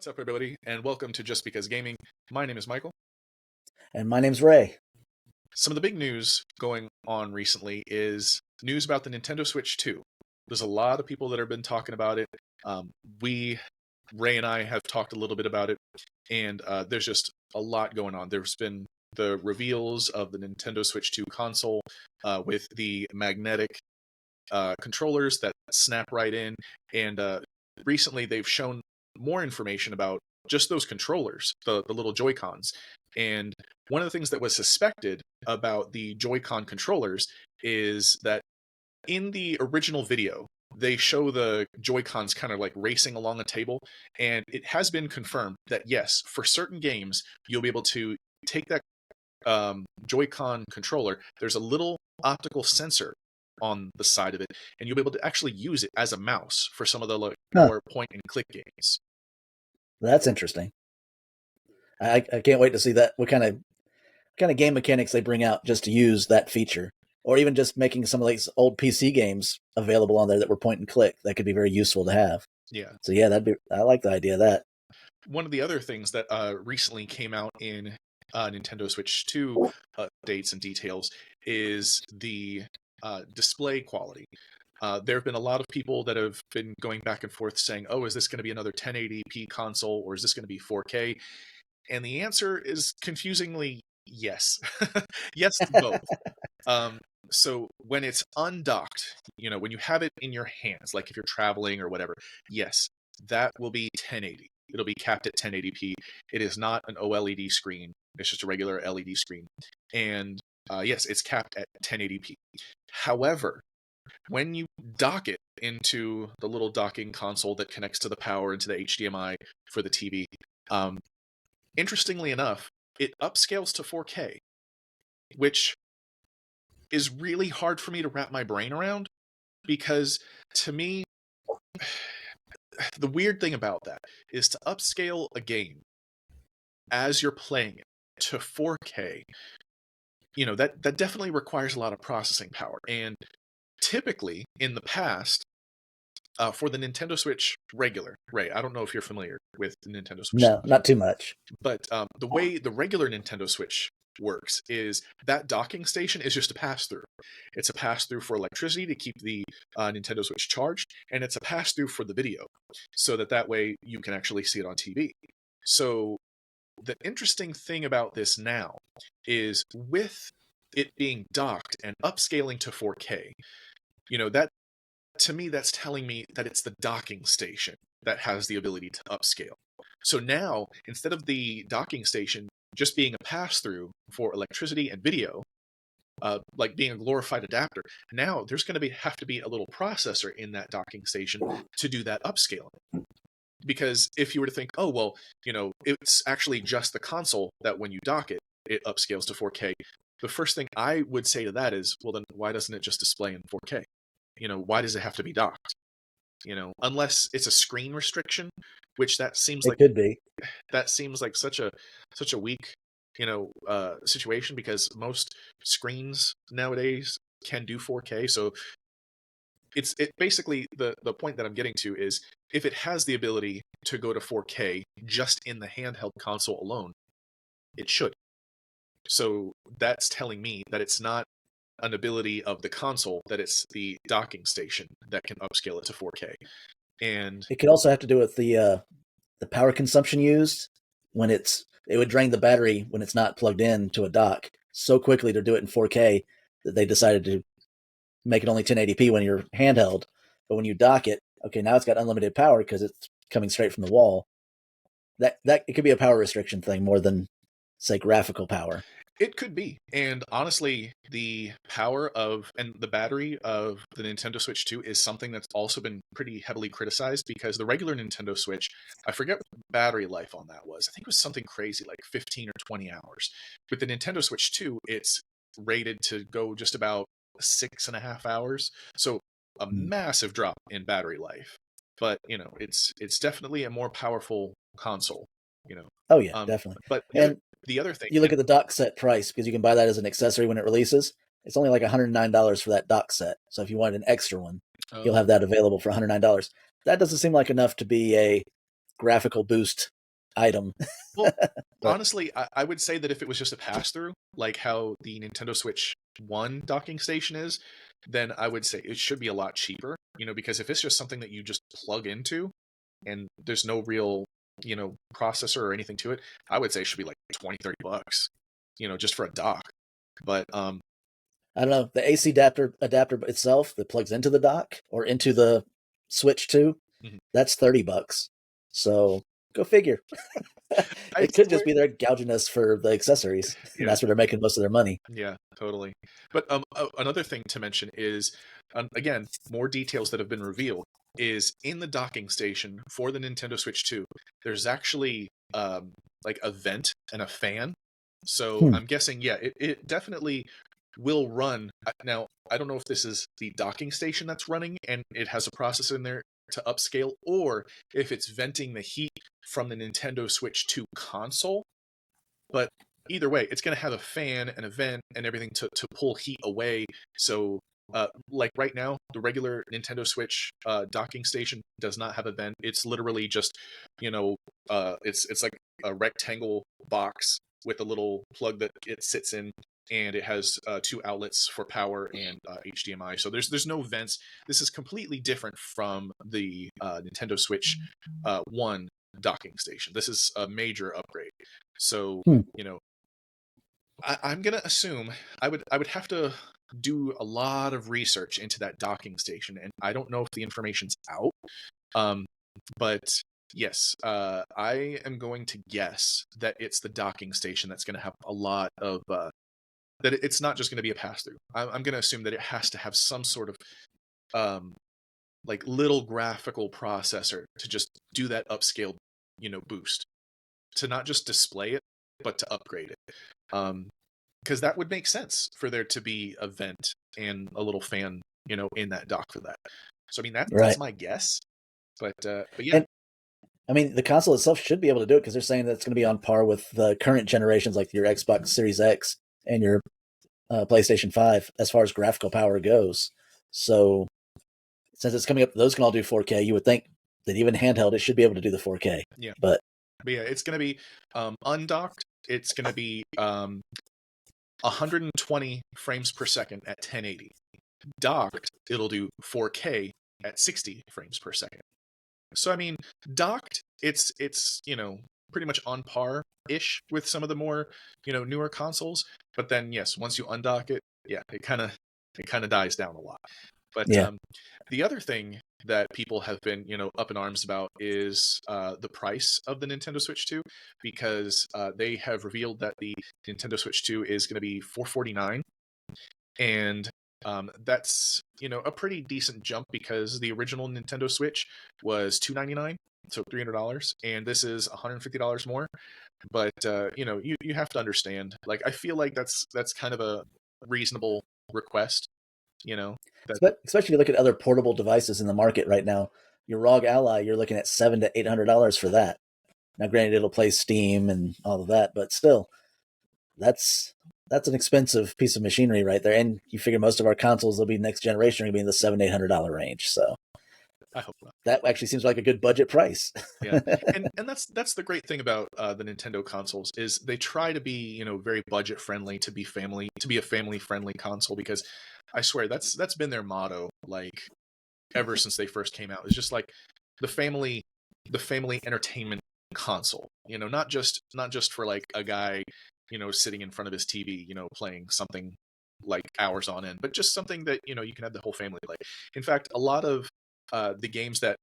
What's up, everybody, and welcome to Just Because Gaming. My name is Michael. And my name's Ray. Some of the big news going on recently is news about the Nintendo Switch 2. There's a lot of people that have been talking about it. Ray and I have talked a little bit about it, and there's just a lot going on. There's been the reveals of the Nintendo Switch 2 console with the magnetic controllers that snap right in, and recently they've shown more information about just those controllers, the little Joy-Cons. And one of the things that was suspected about the Joy-Con controllers is that in the original video, they show the Joy-Cons kind of like racing along a table, and it has been confirmed that yes, for certain games, you'll be able to take that Joy-Con controller. There's a little optical sensor on the side of it, and you'll be able to actually use it as a mouse for some of the more point-and-click games. That's interesting. I can't wait to see that. What kind of game mechanics they bring out just to use that feature, or even just making some of these old PC games available on there that were point and click. That could be very useful to have. Yeah. So yeah, I like the idea of that. One of the other things that recently came out in Nintendo Switch 2 updates and details is the display quality. There have been a lot of people that have been going back and forth saying, oh, is this going to be another 1080p console, or is this going to be 4K? And the answer is confusingly yes. Yes to both. So when it's undocked, when you have it in your hands, like if you're traveling or whatever, yes, that will be 1080. It'll be capped at 1080p. It is not an OLED screen. It's just a regular LED screen. And yes, it's capped at 1080p. However, when you dock it into the little docking console that connects to the power into the HDMI for the TV, interestingly enough, it upscales to 4K, which is really hard for me to wrap my brain around, because to me, the weird thing about that is to upscale a game as you're playing it to 4K, that definitely requires a lot of processing power. And typically, in the past, for the Nintendo Switch regular, Ray, I don't know if you're familiar with the Nintendo Switch. No, not too much. But the way the regular Nintendo Switch works is that docking station is just a pass-through. It's a pass-through for electricity to keep the Nintendo Switch charged, and it's a pass-through for the video, so that way you can actually see it on TV. So the interesting thing about this now is with it being docked and upscaling to 4K, that to me, that's telling me that it's the docking station that has the ability to upscale. So now, instead of the docking station just being a pass-through for electricity and video, like being a glorified adapter, now there's going to have to be a little processor in that docking station to do that upscaling. Because if you were to think, oh, well, it's actually just the console that when you dock it, it upscales to 4K. The first thing I would say to that is, well, then why doesn't it just display in 4K? Why does it have to be docked? Unless it's a screen restriction, which that seems like could be. That seems like such a weak, situation, because most screens nowadays can do 4K. So it basically, the point that I'm getting to is, if it has the ability to go to 4K just in the handheld console alone, it should. So that's telling me that it's not an ability of the console, that it's the docking station that can upscale it to 4K. And it could also have to do with the power consumption used. When it would drain the battery when it's not plugged in to a dock so quickly to do it in 4K that they decided to make it only 1080p when you're handheld. But when you dock it, okay, now it's got unlimited power because it's coming straight from the wall. That it could be a power restriction thing more than, say, graphical power. It could be. And honestly, the power of and the battery of the Nintendo Switch 2 is something that's also been pretty heavily criticized, because the regular Nintendo Switch, I forget what the battery life on that was. I think it was something crazy like 15 or 20 hours. With the Nintendo Switch 2, it's rated to go just about 6.5 hours. So a massive drop in battery life. But, it's definitely a more powerful console, Oh yeah, definitely. But the other thing, you look at the dock set price, because you can buy that as an accessory when it releases. It's only like $109 for that dock set. So if you wanted an extra one, you'll have that available for $109. That doesn't seem like enough to be a graphical boost item. Well, But honestly, I would say that if it was just a pass through, like how the Nintendo Switch 1 docking station is, then I would say it should be a lot cheaper, because if it's just something that you just plug into and there's no real, processor or anything to it, I would say it should be like 20, $30, just for a dock. But I don't know, the AC adapter itself that plugs into the dock or into the Switch 2, mhm. that's $30. So go figure. I It could swear, just be they're gouging us for the accessories, and yeah. that's where they're making most of their money. Yeah, totally. But another thing to mention is, again, more details that have been revealed is in the docking station for the Nintendo Switch 2. There's actually like a vent and a fan. So Hmm. I'm guessing, yeah, it definitely will run. Now, I don't know if this is the docking station that's running and it has a processor in there to upscale, or if it's venting the heat from the Nintendo Switch 2 console. But either way, it's going to have a fan and a vent and everything to pull heat away. So, like right now, the regular Nintendo Switch docking station does not have a vent. It's literally just, it's like a rectangle box with a little plug that it sits in, and it has two outlets for power and HDMI. So there's no vents. This is completely different from the Nintendo Switch 1 docking station. This is a major upgrade. So, Hmm. you know, I'm gonna assume I would have to do a lot of research into that docking station, and I don't know if the information's out. Um, but yes, I am going to guess that it's the docking station that's going to have a lot of that it's not just going to be a pass through. I'm going to assume that it has to have some sort of um, like little graphical processor to just do that upscaled, boost, to not just display it, but to upgrade it. Because that would make sense for there to be a vent and a little fan, in that dock for that. So I mean that's Right. my guess, but yeah, And I mean, the console itself should be able to do it because they're saying that it's going to be on par with the current generations, like your Xbox Series X and your PlayStation 5, as far as graphical power goes. So, since it's coming up, those can all do 4K. You would think that even handheld, it should be able to do the 4K. yeah, But but yeah, it's gonna be undocked. It's gonna be 120 frames per second at 1080. Docked, it'll do 4K at 60 frames per second. So I mean, docked, it's pretty much on par ish with some of the more newer consoles. But then yes, once you undock it, yeah, it kind of dies down a lot. But yeah, the other thing that people have been up in arms about is the price of the Nintendo Switch 2, because they have revealed that the Nintendo Switch 2 is going to be $449, and that's a pretty decent jump because the original Nintendo Switch was $299, so $300, and this is $150 more. But you have to understand, like, I feel like that's kind of a reasonable request, that especially if you look at other portable devices in the market right now. Your ROG Ally, you're looking at $700 to $800 for that. Now, granted, it'll play Steam and all of that, but still, that's that's an expensive piece of machinery right there. And you figure most of our consoles will be next generation are going to be in the $700-$800 range. So I hope not. that actually seems like a good budget price. Yeah, and that's the great thing about the Nintendo consoles is they try to be very budget friendly, to be a family friendly console, because I swear that's been their motto, like, ever since they first came out. It's just like the family entertainment console, not just for like a guy sitting in front of his TV playing something like hours on end, but just something that you can have the whole family play. In fact, a lot of the games that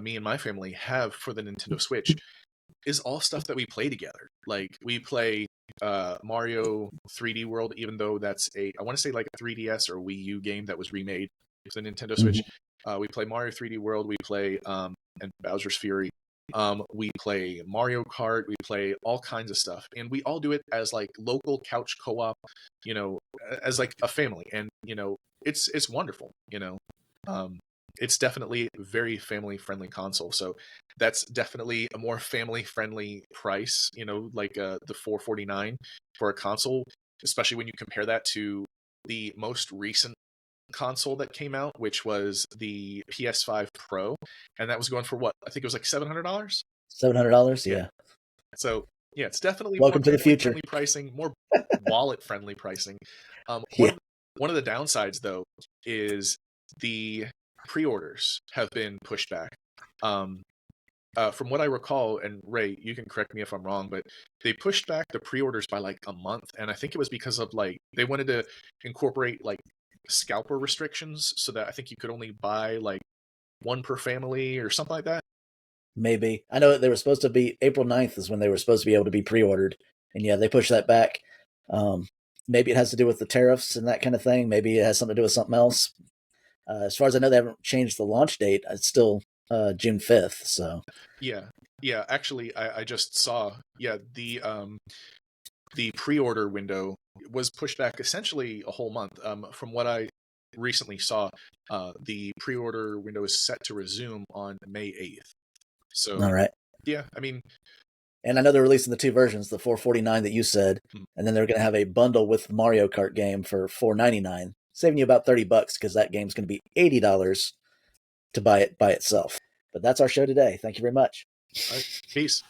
me and my family have for the Nintendo Switch is all stuff that we play together. Like, we play Mario 3D World, even though that's I want to say like a 3DS or Wii U game that was remade for the Nintendo Switch. Mhm. We play Mario 3D World. We play and Bowser's Fury. We play Mario Kart. We play all kinds of stuff, and we all do it as like local couch co-op, as like a family, and it's wonderful. Um, it's definitely a very family friendly console. So that's definitely a more family friendly price, like the 449 for a console, especially when you compare that to the most recent console that came out, which was the PS5 Pro, and that was going for what? I think it was like $700. $700. Yeah. Yeah. So yeah, it's definitely more Welcome to the future. family-friendly pricing, more wallet-friendly pricing. Yeah. One of the downsides though is the pre-orders have been pushed back. Um, from what I recall, and Ray, you can correct me if I'm wrong, but they pushed back the pre-orders by like a month, and I think it was because of like they wanted to incorporate like scalper restrictions so that I think you could only buy like one per family or something like that. Maybe. I know they were supposed to be April 9th is when they were supposed to be able to be pre-ordered. And yeah, they pushed that back. Um, maybe it has to do with the tariffs and that kind of thing. Maybe it has something to do with something else. As far as I know, they haven't changed the launch date. It's still June 5th. So Yeah, yeah. Actually, I just saw the pre-order window was pushed back essentially a whole month. From what I recently saw, the pre-order window is set to resume on May 8th. So all right. yeah, I mean, And I know they're releasing the two versions, the 449 that you said, mm, and then they're going to have a bundle with the Mario Kart game for 499, saving you about $30 because that game's going to be $80 to buy it by itself. But that's our show today. Thank you very much. all right, peace.